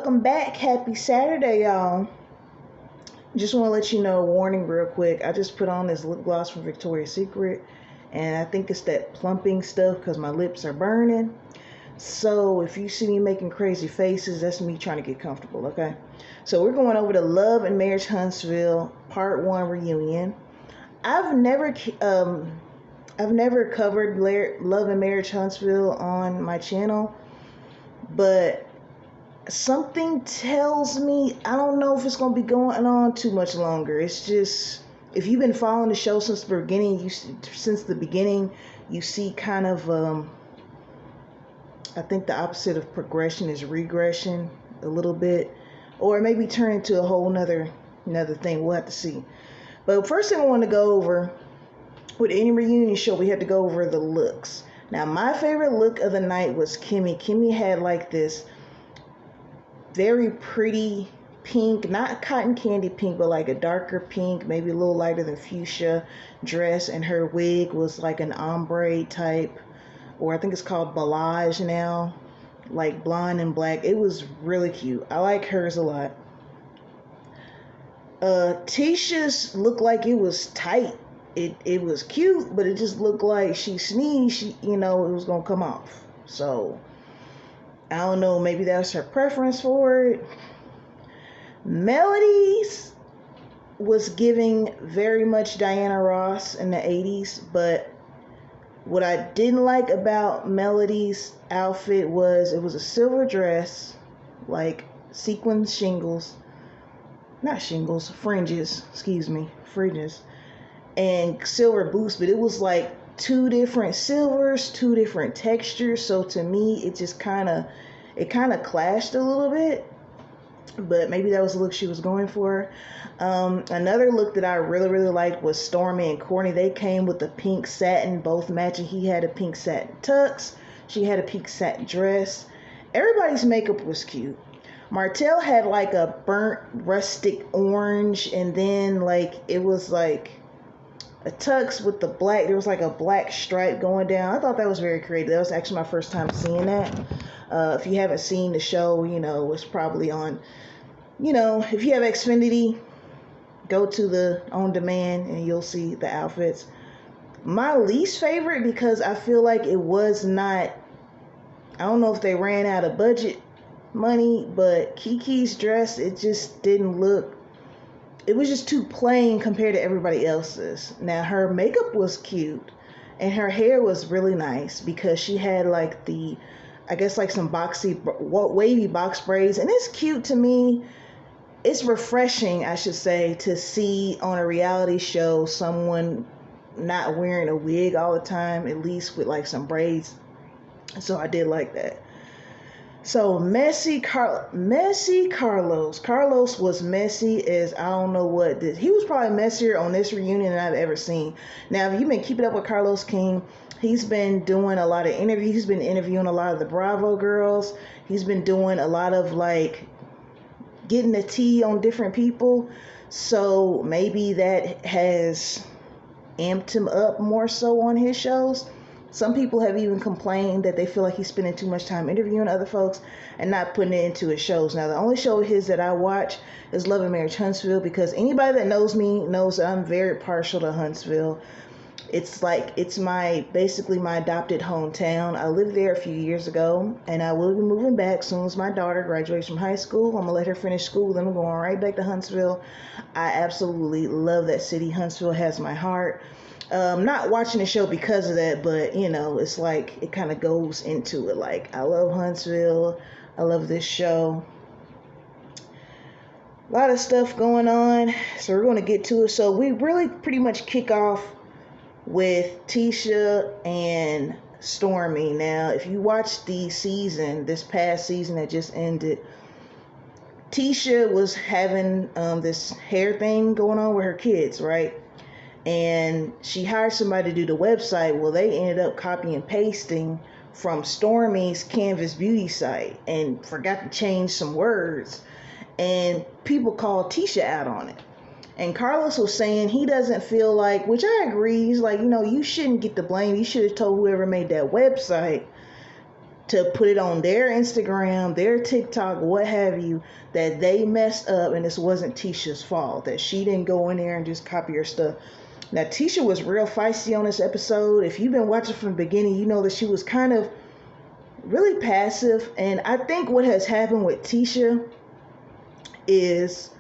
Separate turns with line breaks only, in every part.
Welcome back. Happy Saturday, y'all. Just want to let you know, warning real quick. I just put on this lip gloss from Victoria's Secret, and I think it's that plumping stuff because my lips are burning. So if you see me making crazy faces, that's me trying to get comfortable, okay? So we're going over to Love and Marriage Huntsville Part 1 Reunion. I've never covered Love and Marriage Huntsville on my channel, but something tells me I don't know if it's going to be going on too much longer. It's just, if you've been following the show since the beginning, you see kind of I think the opposite of progression is regression a little bit, or maybe turn into a whole another thing. We'll have to see. But first thing I want to go over, with any reunion show, we have to go over the looks. Now, my favorite look of the night was Kimmy. Kimmy had like this very pretty pink, not cotton candy pink, but like a darker pink, maybe a little lighter than fuchsia dress, and her wig was like an ombre type, or I think it's called balayage now, like blonde and black. It was really cute. I like hers a lot. Tisha's looked like it was tight. It was cute, but it just looked like she sneezed, it was gonna come off. So I don't know, maybe that's her preference for it. Melody's was giving very much Diana Ross in the 80s, but what I didn't like about Melody's outfit was it was a silver dress, like sequin fringes, and silver boots, but it was like two different silvers, two different textures. So to me, it kind of clashed a little bit, but maybe that was the look she was going for. Another look that I really, really liked was Stormy and Courtney. They came with the pink satin, both matching. He had a pink satin tux. She had a pink satin dress. Everybody's makeup was cute. Martell had like a burnt rustic orange, and then like it was like a tux with the black, there was like a black stripe going down. I thought that was very creative. That was actually my first time seeing that. If you haven't seen the show, it's probably on, if you have Xfinity, go to the on demand and you'll see the outfits. My least favorite, because I feel like it was not, I don't know if they ran out of budget money, but Kiki's dress, it just didn't look, it was just too plain compared to everybody else's. Now, her makeup was cute, and her hair was really nice because she had like I guess like some wavy box braids, and it's cute to me. It's refreshing, I should say, to see on a reality show someone not wearing a wig all the time, at least with like some braids. So I did like that. So messy Carlos. Carlos was messy as I don't know what. He was probably messier on this reunion than I've ever seen. Now, if you've been keeping up with Carlos King, he's been doing a lot of interviews. He's been interviewing a lot of the Bravo girls. He's been doing a lot of like getting the tea on different people. So maybe that has amped him up more so on his shows. Some people have even complained that they feel like he's spending too much time interviewing other folks and not putting it into his shows. Now, the only show of his that I watch is Love and Marriage Huntsville, because anybody that knows me knows that I'm very partial to Huntsville. It's basically my adopted hometown. I lived there a few years ago, and I will be moving back as soon as my daughter graduates from high school. I'm going to let her finish school, then I'm going right back to Huntsville. I absolutely love that city. Huntsville has my heart. Not watching the show because of that, but it's like it kind of goes into it. Like, I love Huntsville. I love this show. A lot of stuff going on, so we're going to get to it. So we really pretty much kick off with Tisha and Stormy. Now, if you watch this past season that just ended, Tisha was having this hair thing going on with her kids, right? And she hired somebody to do the website. Well, they ended up copying and pasting from Stormy's Canvas Beauty site and forgot to change some words. And people called Tisha out on it. And Carlos was saying he doesn't feel like, which I agree, he's like, you shouldn't get the blame. You should have told whoever made that website to put it on their Instagram, their TikTok, what have you, that they messed up and this wasn't Tisha's fault, that she didn't go in there and just copy her stuff. Now, Tisha was real feisty on this episode. If you've been watching from the beginning, you know that she was kind of really passive. And I think what has happened with Tisha is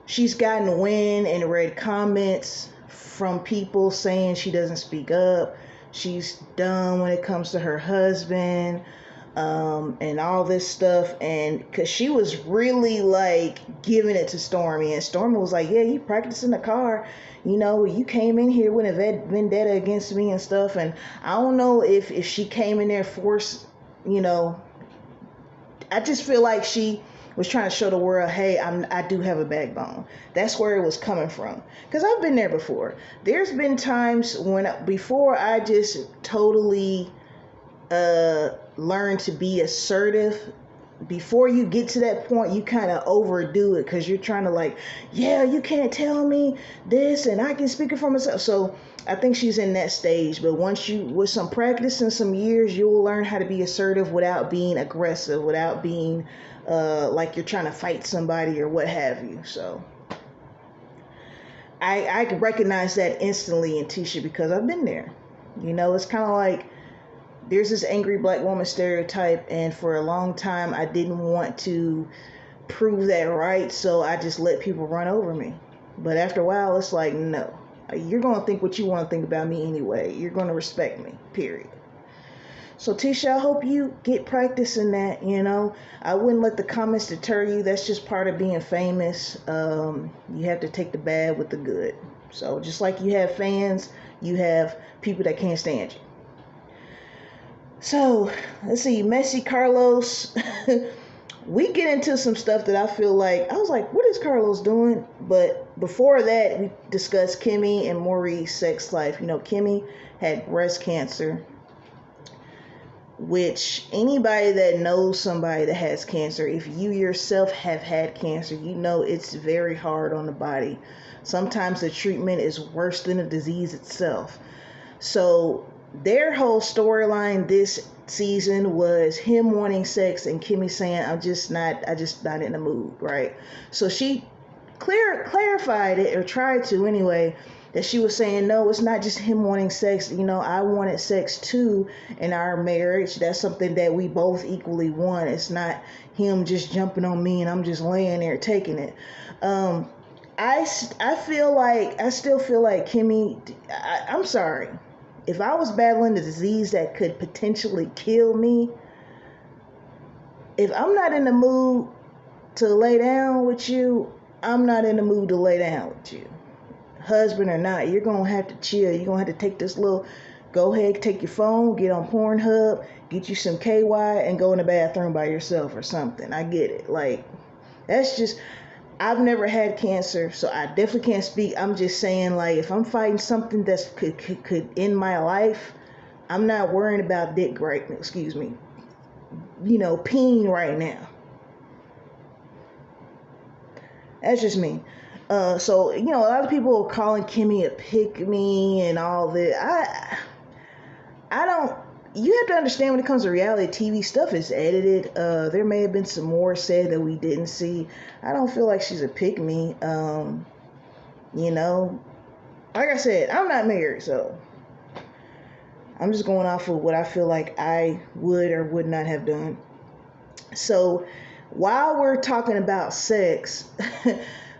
she's gotten wind and read comments from people saying she doesn't speak up. She's dumb when it comes to her husband, and all this stuff. And because she was really like giving it to Stormy, and Stormy was like, yeah, you practiced in the car, you know, you came in here with a vendetta against me and stuff. And I don't know if she came in there forced, you know, I just feel like she was trying to show the world, hey, I do have a backbone. That's where it was coming from. Because I've been there before. There's been times when, before I just totally learned to be assertive, before you get to that point, you kind of overdo it because you're trying to like, yeah, you can't tell me this and I can speak it for myself. So I think she's in that stage. But once you, with some practice and some years, you will learn how to be assertive without being aggressive, without being like you're trying to fight somebody or what have you. So I could recognize that instantly in Tisha because I've been there. You know, it's kind of like there's this angry black woman stereotype, and for a long time I didn't want to prove that right, so I just let people run over me. But after a while, it's like, no, you're going to think what you want to think about me anyway. You're going to respect me, period. So Tisha, I hope you get practice in that, you know. I wouldn't let the comments deter you. That's just part of being famous. You have to take the bad with the good. So just like you have fans, you have people that can't stand you. So, let's see, Messi, Carlos. We get into some stuff that I feel like, I was like, what is Carlos doing? But before that, we discussed Kimmy and Maury's sex life. You know, Kimmy had breast cancer, which anybody that knows somebody that has cancer, if you yourself have had cancer, you know it's very hard on the body. Sometimes the treatment is worse than the disease itself. So their whole storyline this season was him wanting sex and Kimmy saying, I'm just not in the mood, right? So she clarified it, or tried to anyway, that she was saying, no, it's not just him wanting sex. You know, I wanted sex too in our marriage. That's something that we both equally want. It's not him just jumping on me and I'm just laying there taking it. I still feel like Kimmy, I'm sorry. If I was battling a disease that could potentially kill me, if I'm not in the mood to lay down with you, I'm not in the mood to lay down with you. Husband or not, you're going to have to chill. You're going to have to take this little, go ahead, take your phone, get on Pornhub, get you some KY, and go in the bathroom by yourself or something. I get it. Like, that's just, I've never had cancer, so I definitely can't speak. I'm just saying, like, if I'm fighting something that could end my life, I'm not worrying about dick right, peeing right now. That's just me. So, a lot of people are calling Kimmy a pick-me and all that. I don't, you have to understand when it comes to reality TV, stuff is edited. There may have been some more said that we didn't see. I don't feel like she's a pick-me. Like I said, I'm not married, so I'm just going off of what I feel like I would or would not have done. So while we're talking about sex,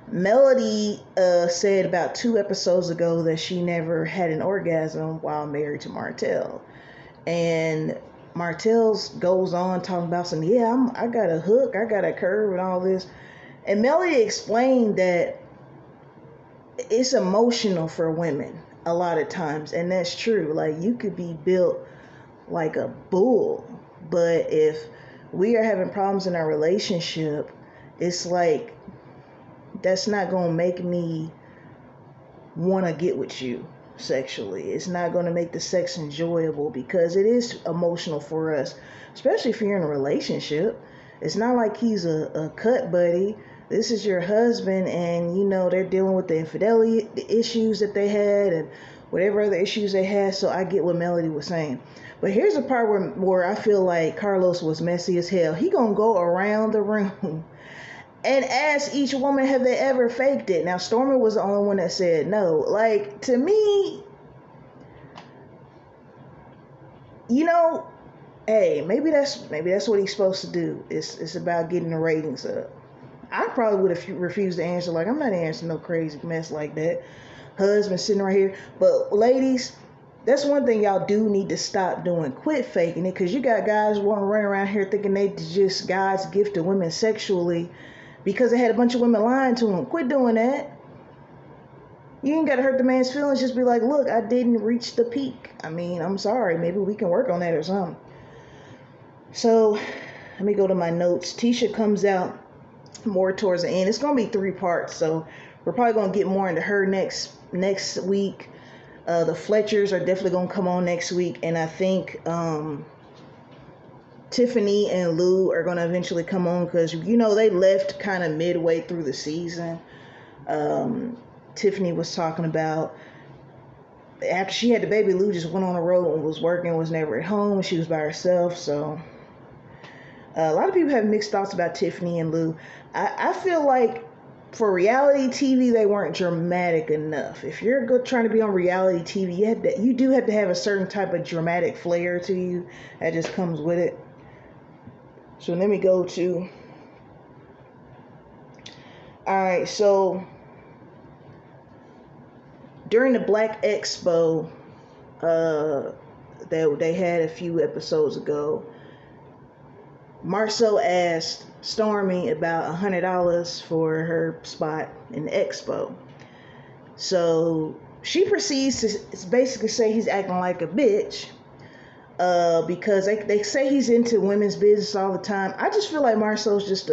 Melody said about 2 episodes ago that she never had an orgasm while married to Martell. And Martell's goes on talking about some, I got a hook, I got a curve and all this. And Melody explained that it's emotional for women a lot of times. And that's true. Like, you could be built like a bull, but if we are having problems in our relationship, it's like, that's not going to make me want to get with you sexually. It's not going to make the sex enjoyable because it is emotional for us, especially if you're in a relationship. It's not like he's a cut buddy. This is your husband, and they're dealing with the infidelity issues that they had and whatever other issues they had. So I get what Melody was saying. But here's the part where I feel like Carlos was messy as hell. He gonna go around the room and ask each woman, have they ever faked it? Now, Stormy was the only one that said no. Like, to me, you know, hey, maybe that's what he's supposed to do. It's about getting the ratings up. I probably would have refused to answer. Like, I'm not answering no crazy mess like that. Husband sitting right here. But ladies, that's one thing y'all do need to stop doing. Quit faking it, because you got guys wanting to run around here thinking they just God's gift to women sexually because they had a bunch of women lying to them. Quit doing that. You ain't got to hurt the man's feelings. Just be like, look, I didn't reach the peak. I mean, I'm sorry. Maybe we can work on that or something. So let me go to my notes. Tisha comes out more towards the end. It's going to be 3 parts, so we're probably going to get more into her next week. The Fletchers are definitely going to come on next week, and I think Tiffany and Lou are going to eventually come on, because they left kind of midway through the season. Tiffany was talking about after she had the baby, Lou just went on the road and was working, was never at home. She was by herself. So a lot of people have mixed thoughts about Tiffany and Lou. I feel like for reality TV, they weren't dramatic enough. If you're trying to be on reality TV, you do have to have a certain type of dramatic flair to you that just comes with it. So let me go to. All right, so during the Black Expo that they had a few episodes ago, Marceau asked Stormy about $100 for her spot in the expo. So she proceeds to basically say he's acting like a bitch because they say he's into women's business all the time. I just feel like Marceau's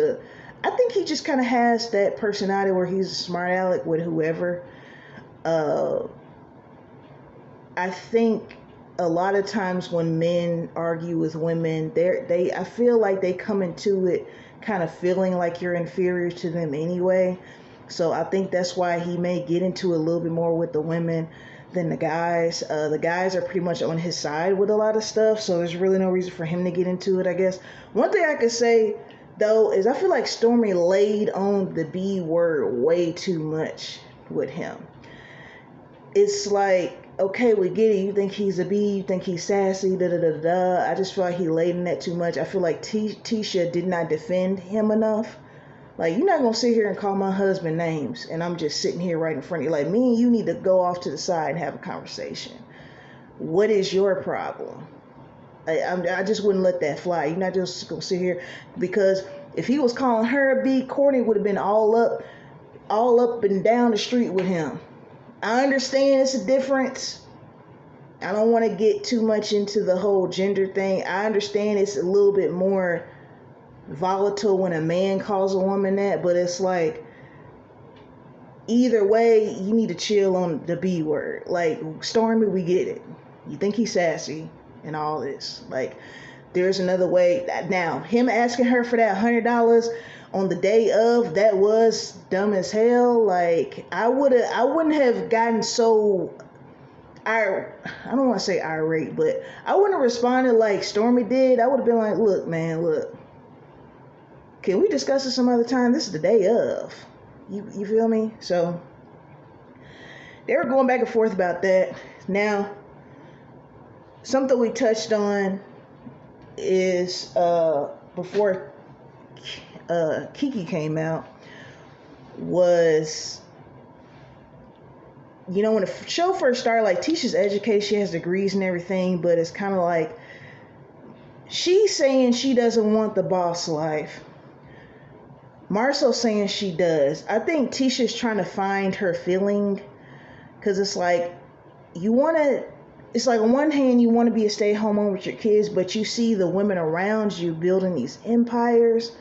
I think he just kind of has that personality where he's a smart aleck with whoever. I think a lot of times when men argue with women, I feel like they come into it kind of feeling like you're inferior to them anyway. So I think that's why he may get into a little bit more with the women than the guys. The guys are pretty much on his side with a lot of stuff, so there's really no reason for him to get into it, I guess. One thing I could say, though, is I feel like Stormy laid on the B word way too much with him. It's like, okay, we get it. You think he's a B, you think he's sassy, da-da-da-da. I just feel like he laid in that too much. I feel like Tisha did not defend him enough. Like, you're not going to sit here and call my husband names, and I'm just sitting here right in front of you. Like, me and you need to go off to the side and have a conversation. What is your problem? I just wouldn't let that fly. You're not just going to sit here, because if he was calling her a B, Courtney would have been all up and down the street with him. I understand it's a difference. I don't want to get too much into the whole gender thing. I understand it's a little bit more volatile when a man calls a woman that, but it's like, either way, you need to chill on the B word. Like, Stormy, we get it. You think he's sassy and all this. Like, there's another way. Now, him asking her for that $100 on the day of, that was dumb as hell. Like, I wouldn't have gotten so, I don't want to say irate, but I wouldn't have responded like Stormy did. I would have been like, look, man, look, can we discuss this some other time? This is the day of. You feel me? So they were going back and forth about that. Now, something we touched on is before Kiki came out was, when the show first started, like, Tisha's educated, she has degrees and everything, but it's kind of like she's saying she doesn't want the boss life. Marceau saying she does. I think Tisha's trying to find her feeling, because it's like, it's like on one hand you want to be a stay-at-home mom with your kids, but you see the women around you building these empires.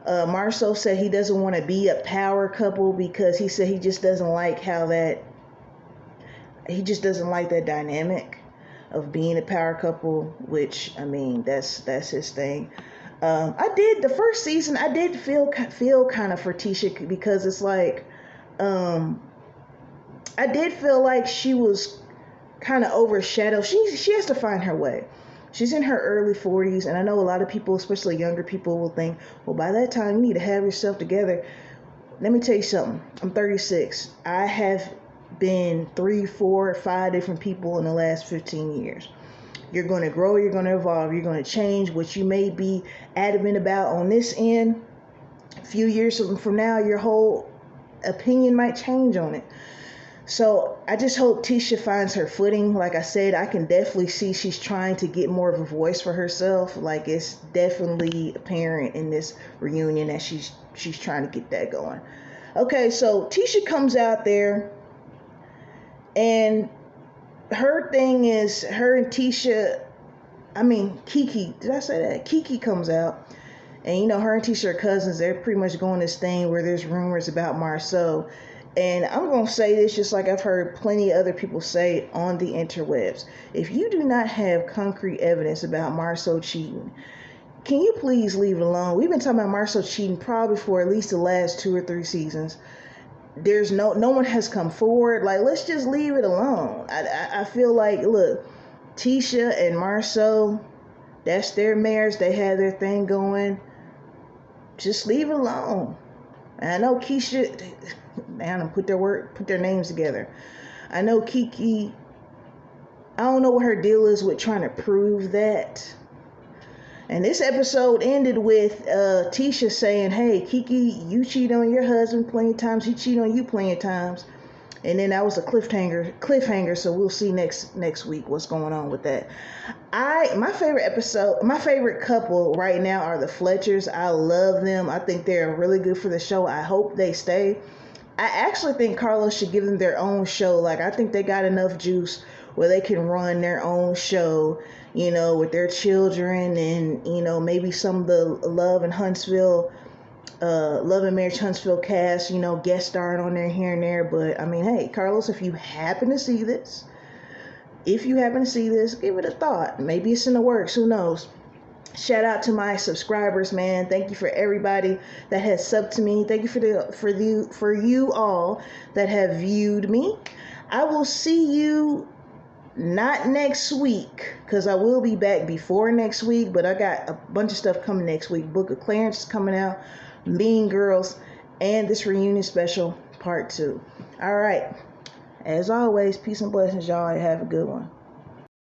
Marceau said he doesn't want to be a power couple because he said he just doesn't like that dynamic of being a power couple, which, I mean, that's his thing. The first season, I did feel kind of for Tisha, because it's like, I did feel like she was kind of overshadowed. She has to find her way. She's in her early 40s, and I know a lot of people, especially younger people, will think, well, by that time, you need to have yourself together. Let me tell you something. I'm 36. I have been 3, 4, 5 different people in the last 15 years. You're going to grow, you're going to evolve, you're going to change. What you may be adamant about on this end, a few years from now, your whole opinion might change on it. So I just hope Tisha finds her footing. Like I said, I can definitely see she's trying to get more of a voice for herself. Like, it's definitely apparent in this reunion that she's trying to get that going. Okay, so Tisha comes out there, and her thing is, her and Tisha, Kiki, did I say that? Kiki comes out, and you know, her and Tisha are cousins. They're pretty much going this thing where there's rumors about Marceau. And I'm going to say this just like I've heard plenty of other people say on the interwebs. If you do not have concrete evidence about Marceau cheating, can you please leave it alone? We've been talking about Marceau cheating probably for at least the last 2 or 3 seasons. There's no one has come forward. Like, let's just leave it alone. I feel like, look, Tisha and Marceau, that's their marriage. They have their thing going. Just leave it alone. And I know Keisha, man, put their names together. I know Kiki, I don't know what her deal is with trying to prove that. And this episode ended with Tisha saying, hey, Kiki, you cheat on your husband plenty of times. He cheat on you plenty of times. And then that was a cliffhanger. So we'll see next week what's going on with that. My favorite couple right now are the Fletchers. I love them. I think they're really good for the show. I hope they stay. I actually think Carlos should give them their own show. Like, I think they got enough juice where they can run their own show, you know, with their children, and, you know, maybe some of the Love and Marriage Huntsville cast, you know, guest starring on there here and there. But I mean, hey, Carlos, if you happen to see this, give it a thought. Maybe it's in the works. Who knows? Shout out to my subscribers, man. Thank you for everybody that has subbed to me. Thank you for you all that have viewed me. I will see you not next week, because I will be back before next week, but I got a bunch of stuff coming next week. Book of Clarence is coming out, Mean Girls, and this reunion special part 2. All right. As always, peace and blessings, y'all. Have a good one.